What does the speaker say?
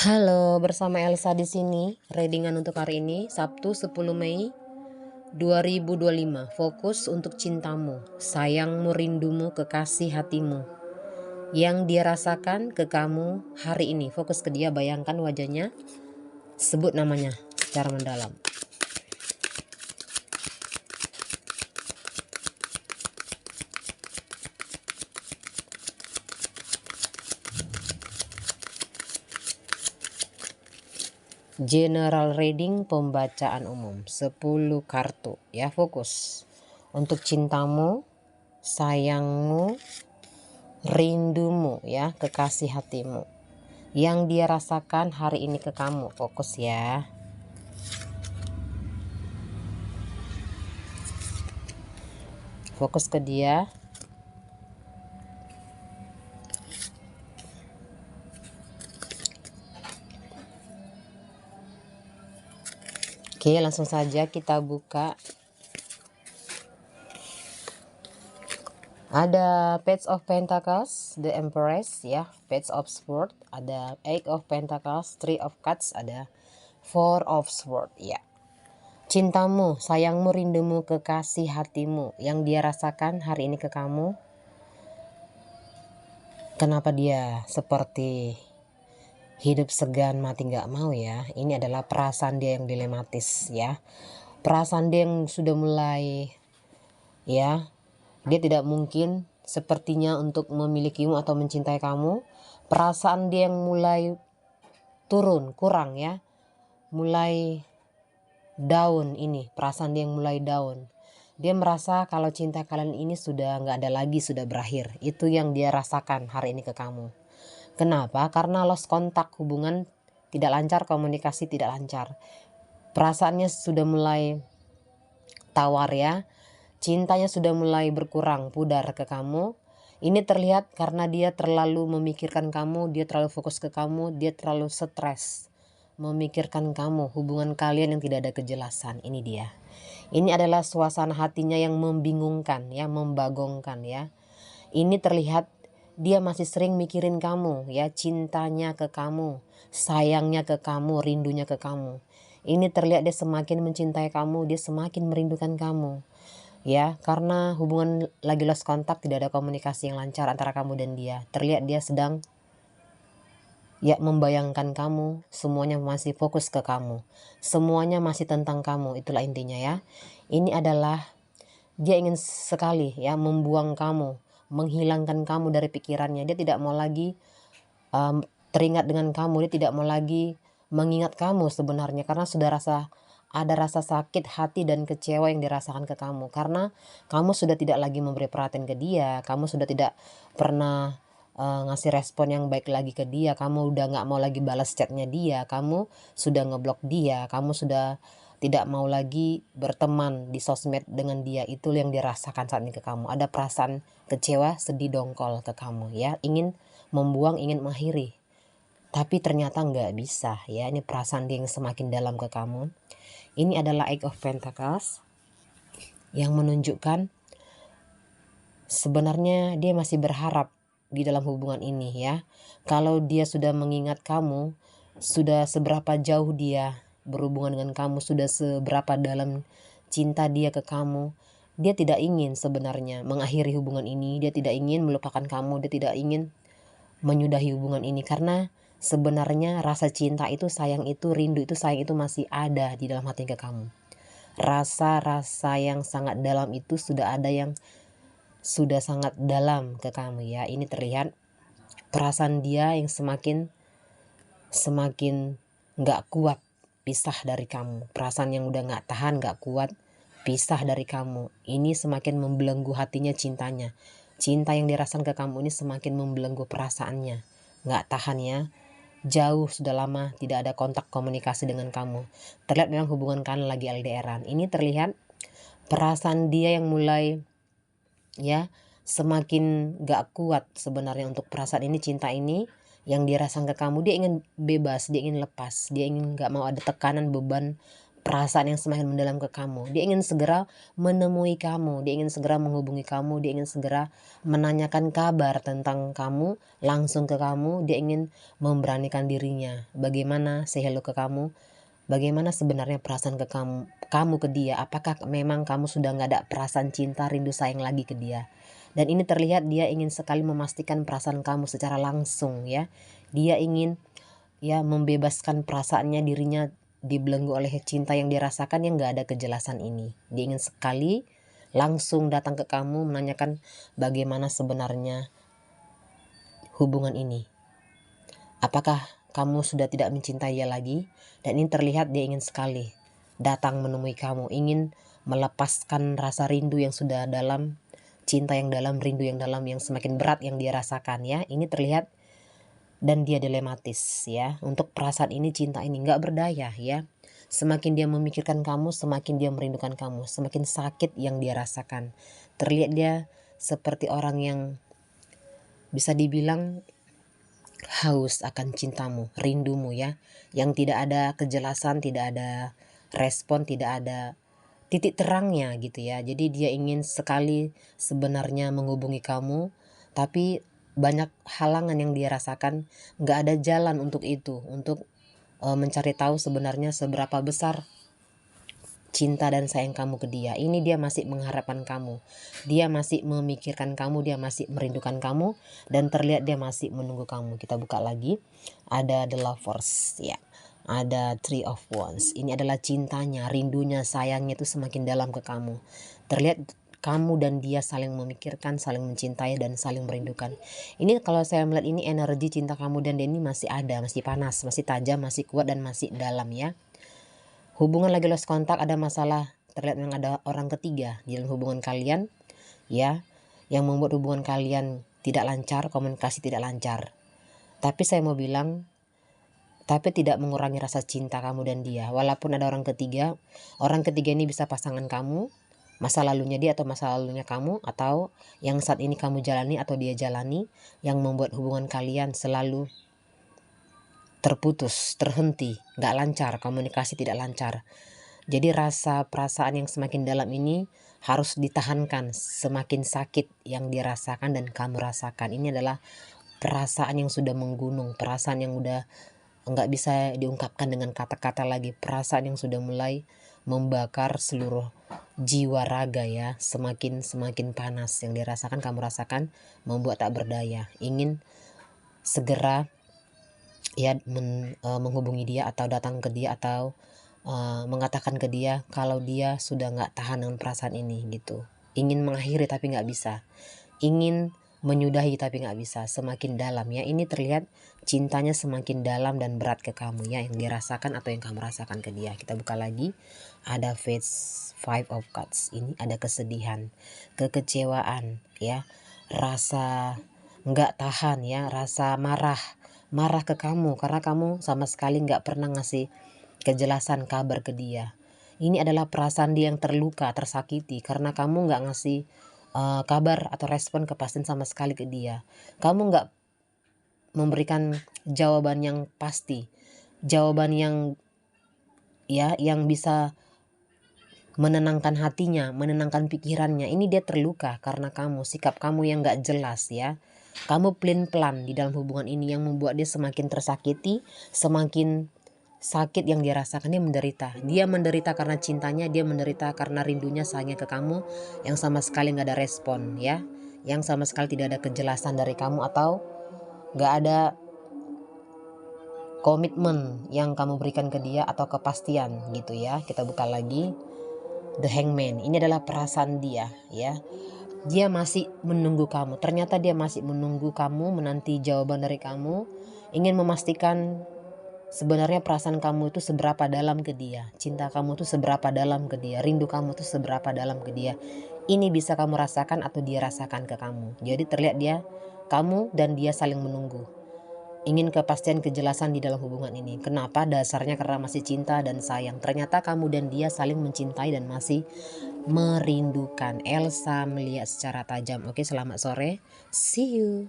Halo, bersama Elsa di sini. Readingan untuk hari ini, Sabtu 10 Mei 2025. Fokus untuk cintamu, sayangmu, rindumu, kekasih hatimu. Yang dia rasakan ke kamu hari ini. Fokus ke dia, bayangkan wajahnya, sebut namanya secara mendalam. General reading, pembacaan umum, 10 kartu ya. Fokus untuk cintamu, sayangmu, rindumu ya, kekasih hatimu. Yang dia rasakan hari ini ke kamu. Fokus ya. Fokus ke dia. Oke, langsung saja kita buka. Ada Page of Pentacles, The Empress ya, Page of Swords, ada Eight of Pentacles, Three of Cups, ada Four of Swords ya. Cintamu, sayangmu, rindumu, kekasih hatimu yang dia rasakan hari ini ke kamu. Kenapa dia seperti hidup segan mati nggak mau ya? Ini adalah perasaan dia yang dilematis ya. Perasaan dia yang sudah mulai ya, dia tidak mungkin sepertinya untuk memilikimu atau mencintai kamu. Perasaan dia yang mulai turun, kurang ya. Mulai down ini, perasaan dia yang mulai down. Dia merasa kalau cinta kalian ini sudah nggak ada lagi, sudah berakhir. Itu yang dia rasakan hari ini ke kamu. Kenapa? Karena lost kontak, hubungan tidak lancar, komunikasi tidak lancar. Perasaannya sudah mulai tawar ya. Cintanya sudah mulai berkurang, pudar ke kamu. Ini terlihat karena dia terlalu memikirkan kamu, dia terlalu fokus ke kamu, dia terlalu stres memikirkan kamu, hubungan kalian yang tidak ada kejelasan. Ini dia. Ini adalah suasana hatinya yang membingungkan ya, membagongkan ya. Ini terlihat dia masih sering mikirin kamu ya, cintanya ke kamu, sayangnya ke kamu, rindunya ke kamu. Ini terlihat dia semakin mencintai kamu, dia semakin merindukan kamu. Ya, karena hubungan lagi lost kontak, tidak ada komunikasi yang lancar antara kamu dan dia. Terlihat dia sedang ya membayangkan kamu, semuanya masih fokus ke kamu. Semuanya masih tentang kamu, itulah intinya ya. Ini adalah dia ingin sekali ya membuang kamu, menghilangkan kamu dari pikirannya. Dia tidak mau lagi teringat dengan kamu, dia tidak mau lagi mengingat kamu sebenarnya, karena sudah ada rasa sakit hati dan kecewa yang dirasakan ke kamu, karena kamu sudah tidak lagi memberi perhatian ke dia, kamu sudah tidak pernah ngasih respon yang baik lagi ke dia, kamu udah nggak mau lagi balas chatnya dia, kamu sudah ngeblok dia, kamu sudah tidak mau lagi berteman di sosmed dengan dia. Itu yang dirasakan saat ini ke kamu. Ada perasaan kecewa, sedih, dongkol ke kamu ya, ingin membuang, ingin mengakhiri, tapi ternyata nggak bisa ya. Ini perasaan dia yang semakin dalam ke kamu. Ini adalah Eight of Pentacles yang menunjukkan sebenarnya dia masih berharap di dalam hubungan ini ya. Kalau dia sudah mengingat kamu, sudah seberapa jauh dia berhubungan dengan kamu, sudah seberapa dalam cinta dia ke kamu, dia tidak ingin sebenarnya mengakhiri hubungan ini, dia tidak ingin melupakan kamu, dia tidak ingin menyudahi hubungan ini, karena sebenarnya rasa cinta itu, sayang itu, rindu itu, sayang itu masih ada di dalam hati ke kamu. Rasa-rasa yang sangat dalam itu sudah ada, yang sudah sangat dalam ke kamu ya. Ini terlihat perasaan dia yang semakin nggak kuat pisah dari kamu. Perasaan yang udah nggak tahan, nggak kuat pisah dari kamu. Ini semakin membelenggu hatinya, cintanya. Cinta yang dirasakan ke kamu ini semakin membelenggu perasaannya. Nggak tahan ya. Jauh, sudah lama tidak ada kontak komunikasi dengan kamu. Terlihat memang hubungan kalian lagi LDRan. Ini terlihat perasaan dia yang mulai ya semakin gak kuat sebenarnya untuk perasaan ini, cinta ini yang dirasakan ke kamu. Dia ingin bebas, dia ingin lepas, dia ingin gak mau ada tekanan, beban, perasaan yang semakin mendalam ke kamu. Dia ingin segera menemui kamu, dia ingin segera menghubungi kamu, dia ingin segera menanyakan kabar tentang kamu langsung ke kamu. Dia ingin memberanikan dirinya. Bagaimana say hello ke kamu? Bagaimana sebenarnya perasaan ke kamu ke dia? Apakah memang kamu sudah nggak ada perasaan cinta, rindu, sayang lagi ke dia? Dan ini terlihat dia ingin sekali memastikan perasaan kamu secara langsung ya. Dia ingin ya membebaskan perasaannya, dirinya dibelenggu oleh cinta yang dirasakan yang gak ada kejelasan ini. Dia ingin sekali langsung datang ke kamu menanyakan bagaimana sebenarnya hubungan ini. Apakah kamu sudah tidak mencintai dia lagi? Dan ini terlihat dia ingin sekali datang menemui kamu, ingin melepaskan rasa rindu yang sudah dalam, cinta yang dalam, rindu yang dalam, yang semakin berat yang dia rasakan ya. Ini terlihat dan dia dilematis ya. Untuk perasaan ini, cinta ini nggak berdaya ya. Semakin dia memikirkan kamu, semakin dia merindukan kamu, semakin sakit yang dia rasakan. Terlihat dia seperti orang yang bisa dibilang haus akan cintamu, rindumu ya, yang tidak ada kejelasan, tidak ada respon, tidak ada titik terangnya gitu ya. Jadi dia ingin sekali sebenarnya menghubungi kamu, tapi banyak halangan yang dia rasakan, nggak ada jalan untuk itu, untuk mencari tahu sebenarnya seberapa besar cinta dan sayang kamu ke dia. Ini dia masih mengharapkan kamu, dia masih memikirkan kamu, dia masih merindukan kamu, dan terlihat dia masih menunggu kamu. Kita buka lagi, ada the lovers ya, ada three of wands. Ini adalah cintanya, rindunya, sayangnya itu semakin dalam ke kamu. Terlihat kamu dan dia saling memikirkan, saling mencintai, dan saling merindukan. Ini kalau saya melihat ini energi cinta kamu dan dia ini masih ada, masih panas, masih tajam, masih kuat, dan masih dalam ya. Hubungan lagi lost kontak, ada masalah, terlihat memang ada orang ketiga di dalam hubungan kalian ya, yang membuat hubungan kalian tidak lancar, komunikasi tidak lancar. Tapi saya mau bilang, tapi tidak mengurangi rasa cinta kamu dan dia. Walaupun ada orang ketiga ini bisa pasangan kamu, masa lalunya dia atau masa lalunya kamu, atau yang saat ini kamu jalani atau dia jalani, yang membuat hubungan kalian selalu terputus, terhenti, gak lancar, komunikasi tidak lancar. Jadi rasa perasaan yang semakin dalam ini harus ditahankan, semakin sakit yang dirasakan dan kamu rasakan. Ini adalah perasaan yang sudah menggunung, perasaan yang udah nggak bisa diungkapkan dengan kata-kata lagi, perasaan yang sudah mulai membakar seluruh jiwa raga ya, semakin panas yang dirasakan, kamu rasakan, membuat tak berdaya, ingin segera ya menghubungi dia atau datang ke dia, atau mengatakan ke dia kalau dia sudah nggak tahan dengan perasaan ini gitu, ingin mengakhiri tapi nggak bisa, ingin menyudahi tapi nggak bisa, semakin dalam ya. Ini terlihat cintanya semakin dalam dan berat ke kamu ya, yang dirasakan atau yang kamu rasakan ke dia. Kita buka lagi, ada five of cups. Ini ada kesedihan, kekecewaan ya, rasa nggak tahan ya, rasa marah ke kamu karena kamu sama sekali nggak pernah ngasih kejelasan kabar ke dia. Ini adalah perasaan dia yang terluka, tersakiti karena kamu nggak ngasih kabar atau respon kepastian sama sekali ke dia. Kamu nggak memberikan jawaban yang pasti, jawaban yang ya, yang bisa menenangkan hatinya, menenangkan pikirannya. Ini dia terluka karena kamu, sikap kamu yang nggak jelas ya. Kamu pelin-pelan di dalam hubungan ini yang membuat dia semakin tersakiti, semakin sakit yang dia rasakan. Dia menderita karena cintanya, dia menderita karena rindunya, sayangnya ke kamu, yang sama sekali nggak ada respon ya, yang sama sekali tidak ada kejelasan dari kamu, atau nggak ada komitmen yang kamu berikan ke dia atau kepastian gitu ya. Kita buka lagi, the hangman. Ini adalah perasaan dia ya, dia masih menunggu kamu. Ternyata dia masih menunggu kamu, menanti jawaban dari kamu, ingin memastikan sebenarnya perasaan kamu itu seberapa dalam ke dia, cinta kamu itu seberapa dalam ke dia, rindu kamu itu seberapa dalam ke dia. Ini bisa kamu rasakan atau dia rasakan ke kamu. Jadi terlihat kamu dan dia saling menunggu, ingin kepastian, kejelasan di dalam hubungan ini. Kenapa? Dasarnya karena masih cinta dan sayang. Ternyata kamu dan dia saling mencintai dan masih merindukan. Elsa melihat secara tajam. Oke, selamat sore, see you.